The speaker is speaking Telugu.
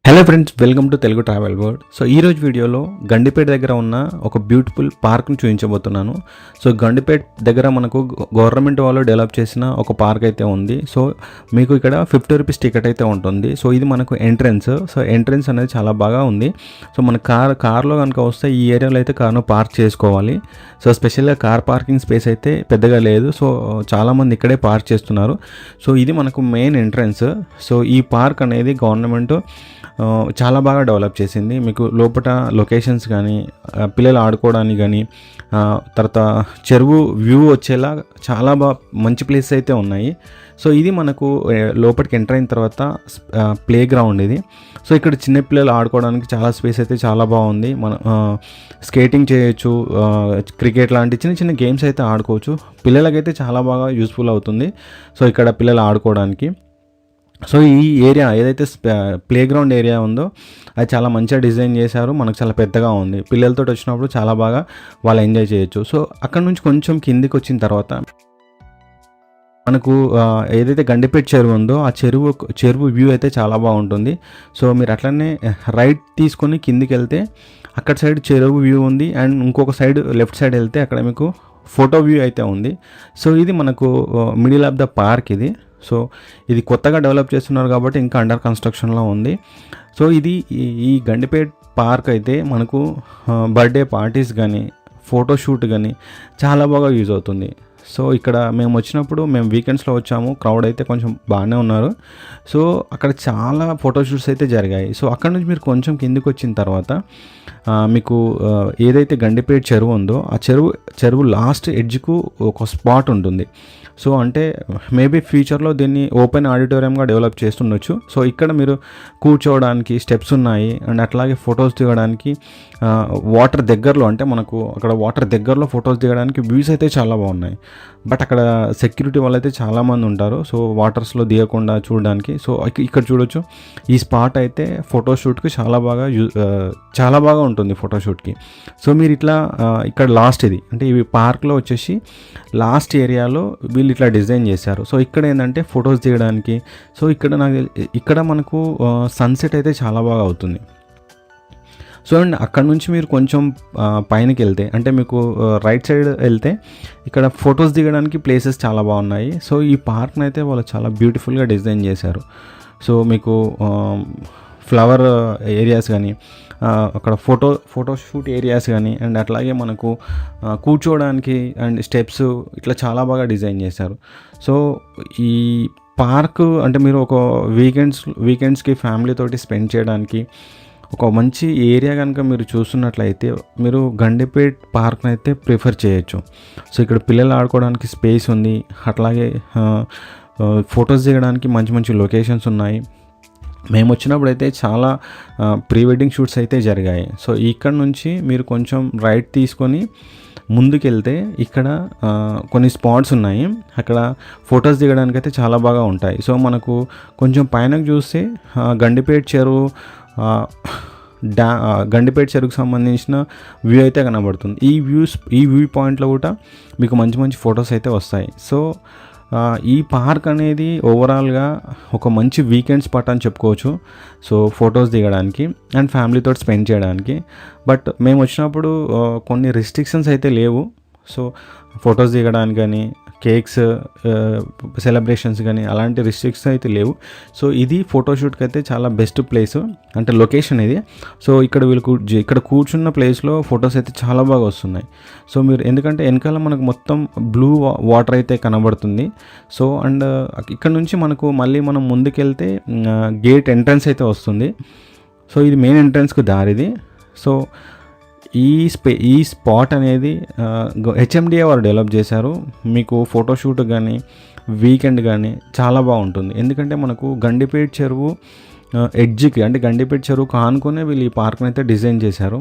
Hello friends, welcome to Telugu travel world. So ఈరోజు వీడియోలో గండిపేట దగ్గర ఉన్న ఒక బ్యూటిఫుల్ పార్క్ను చూపించబోతున్నాను. సో గండిపేట దగ్గర మనకు గవర్నమెంట్ వాళ్ళు డెవలప్ చేసిన ఒక పార్క్ అయితే ఉంది. సో మీకు ఇక్కడ 50 రూపీస్ టికెట్ అయితే ఉంటుంది. సో ఇది మనకు ఎంట్రన్స్. సో ఎంట్రన్స్ అనేది చాలా బాగా ఉంది. సో మన కార్లో కనుక వస్తే ఈ ఏరియాలో అయితే కార్ను పార్క్ చేసుకోవాలి. సో స్పెషల్గా కార్ పార్కింగ్ స్పేస్ అయితే పెద్దగా లేదు. సో చాలామంది ఇక్కడే పార్క్ చేస్తున్నారు. సో ఇది మనకు మెయిన్ ఎంట్రన్స్. సో ఈ పార్క్ అనేది గవర్నమెంట్ చాలా బాగా డెవలప్ చేసింది. మీకు లోపల లొకేషన్స్ కానీ పిల్లలు ఆడుకోవడానికి కానీ తర్వాత చెరువు వ్యూ వచ్చేలా చాలా మంచి ప్లేసెస్ అయితే ఉన్నాయి. సో ఇది మనకు లోపలికి ఎంటర్ అయిన తర్వాత ప్లే గ్రౌండ్ ఇది. సో ఇక్కడ చిన్నపిల్లలు ఆడుకోవడానికి చాలా స్పేస్ అయితే చాలా బాగుంది. స్కేటింగ్ చేయొచ్చు, క్రికెట్ లాంటి చిన్న చిన్న గేమ్స్ అయితే ఆడుకోవచ్చు. పిల్లలకైతే చాలా బాగా యూస్ఫుల్ అవుతుంది. సో ఇక్కడ పిల్లలు ఆడుకోవడానికి. సో ఈ ఏరియా ఏదైతే ప్లే గ్రౌండ్ ఏరియా ఉందో అది చాలా మంచిగా డిజైన్ చేశారు. మనకు చాలా పెద్దగా ఉంది. పిల్లలతో వచ్చినప్పుడు చాలా బాగా వాళ్ళు ఎంజాయ్ చేయొచ్చు. సో అక్కడ నుంచి కొంచెం కిందికి వచ్చిన తర్వాత మనకు ఏదైతే గండిపేట చెరువు ఉందో ఆ చెరువు వ్యూ అయితే చాలా బాగుంటుంది. సో మీరు అట్లనే రైట్ తీసుకొని కిందికి వెళ్తే అక్కడ సైడ్ చెరువు వ్యూ ఉంది. అండ్ ఇంకొక సైడ్ లెఫ్ట్ సైడ్ వెళ్తే అక్కడ మీకు ఫోటో వ్యూ అయితే ఉంది. సో ఇది మనకు మిడిల్ ఆఫ్ ద పార్క్ ఇది. సో ఇది కొత్తగా డెవలప్ చేస్తున్నారు కాబట్టి ఇంకా అండర్ కన్స్ట్రక్షన్లో ఉంది. సో ఇది ఈ గండిపేట పార్క్ అయితే మనకు బర్త్డే పార్టీస్ కానీ ఫోటోషూట్ కానీ చాలా బాగా యూజ్ అవుతుంది. సో ఇక్కడ మేము వచ్చినప్పుడు మేము వీకెండ్స్లో వచ్చాము. క్రౌడ్ అయితే కొంచెం బాగానే ఉన్నారు. సో అక్కడ చాలా ఫోటోషూట్స్ అయితే జరిగాయి. సో అక్కడ నుంచి మీరు కొంచెం కిందికి వచ్చిన తర్వాత మీకు ఏదైతే గండిపేట చెరువు ఉందో ఆ చెరువు లాస్ట్ ఎడ్జ్కు ఒక స్పాట్ ఉంటుంది. సో అంటే మేబీ ఫ్యూచర్లో దీన్ని ఓపెన్ ఆడిటోరియంగా డెవలప్ చేస్తుండొచ్చు. సో ఇక్కడ మీరు కూర్చోవడానికి స్టెప్స్ ఉన్నాయి. అండ్ అట్లాగే ఫొటోస్ దిగడానికి వాటర్ దగ్గరలో, అంటే మనకు అక్కడ వాటర్ దగ్గరలో ఫొటోస్ దిగడానికి వ్యూస్ అయితే చాలా బాగున్నాయి. బట్ అక్కడ సెక్యూరిటీ వాళ్ళు అయితే చాలామంది ఉంటారు. సో వాటర్స్లో దిగకుండా చూడడానికి. సో ఇక్కడ చూడొచ్చు ఈ స్పాట్ అయితే ఫోటోషూట్కి చాలా బాగా ఉంటుంది ఫోటోషూట్కి. సో మీరు ఇట్లా ఇక్కడ లాస్ట్ ఇది అంటే ఇవి పార్క్లో వచ్చేసి లాస్ట్ ఏరియాలో వీళ్ళు ఇట్లా డిజైన్ చేశారు. సో ఇక్కడ ఏంటంటే ఫొటోస్ దిగడానికి. సో ఇక్కడ మనకు సన్సెట్ అయితే చాలా బాగా అవుతుంది. సో అండ్ అక్కడ నుంచి మీరు కొంచెం పైనకి వెళ్తే అంటే మీకు రైట్ సైడ్ వెళ్తే ఇక్కడ ఫొటోస్ దిగడానికి ప్లేసెస్ చాలా బాగున్నాయి. సో ఈ పార్క్ని అయితే వాళ్ళు చాలా బ్యూటిఫుల్గా డిజైన్ చేశారు. సో మీకు ఫ్లవర్ ఏరియాస్ కానీ అక్కడ ఫోటోషూట్ ఏరియాస్ కానీ అండ్ అట్లాగే మనకు కూర్చోవడానికి అండ్ స్టెప్స్ ఇట్లా చాలా బాగా డిజైన్ చేశారు. సో ఈ పార్క్ అంటే మీరు ఒక వీకెండ్స్కి ఫ్యామిలీతోటి స్పెండ్ చేయడానికి ఒక మంచి ఏరియా కనుక మీరు చూస్తున్నట్లయితే మీరు గండిపేట పార్క్ని అయితే ప్రిఫర్ చేయొచ్చు. సో ఇక్కడ పిల్లలు ఆడుకోవడానికి స్పేస్ ఉంది. అట్లాగే ఫొటోస్ దిగడానికి మంచి మంచి లొకేషన్స్ ఉన్నాయి. మేము వచ్చినప్పుడు అయితే చాలా ప్రీ వెడ్డింగ్ షూట్స్ అయితే జరిగాయి. సో ఇక్కడ నుంచి మీరు కొంచెం రైట్ తీసుకొని ముందుకెళ్తే ఇక్కడ కొన్ని స్పాట్స్ ఉన్నాయి. అక్కడ ఫొటోస్ దిగడానికి అయితే చాలా బాగా ఉంటాయి. సో మనకు కొంచెం పైనకు చూస్తే గండిపేట చెరువు గండిపేట చెరువుకు సంబంధించిన వ్యూ అయితే కనబడుతుంది. ఈ వ్యూ పాయింట్లో కూడా మీకు మంచి మంచి ఫొటోస్ అయితే వస్తాయి. సో ఈ పార్క్ అనేది ఓవరాల్గా ఒక మంచి వీకెండ్ స్పాట్ అని చెప్పుకోవచ్చు. సో ఫొటోస్ దిగడానికి అండ్ ఫ్యామిలీతో స్పెండ్ చేయడానికి. బట్ మేము వచ్చినప్పుడు కొన్ని రిస్ట్రిక్షన్స్ అయితే లేవు. సో ఫొటోస్ దిగడానికి కానీ కేక్స్ సెలబ్రేషన్స్ కానీ అలాంటి రిస్ట్రిక్షన్స్ అయితే లేవు. సో ఇది ఫోటోషూట్కి అయితే చాలా బెస్ట్ ప్లేస్ అంటే లొకేషన్ ఇది. సో ఇక్కడ కూర్చున్న ప్లేస్లో ఫొటోస్ అయితే చాలా బాగా వస్తున్నాయి. సో మీరు ఎందుకంటే వెనకాల మనకు మొత్తం బ్లూ వాటర్ అయితే కనబడుతుంది. సో అండ్ ఇక్కడ నుంచి మనం ముందుకెళ్తే గేట్ ఎంట్రన్స్ అయితే వస్తుంది. సో ఇది మెయిన్ ఎంట్రన్స్కి దారిది. సో ఈ స్పాట్ అనేది హెచ్ఎండిఏ వారు డెవలప్ చేశారు. మీకు ఫోటోషూట్ కానీ వీకెండ్ కానీ చాలా బాగుంటుంది. ఎందుకంటే మనకు గండిపేట చెరువు ఎడ్జ్కి అంటే గండిపేట చెరువుకు ఆనుకునే వీళ్ళు ఈ పార్క్ని అయితే డిజైన్ చేశారు.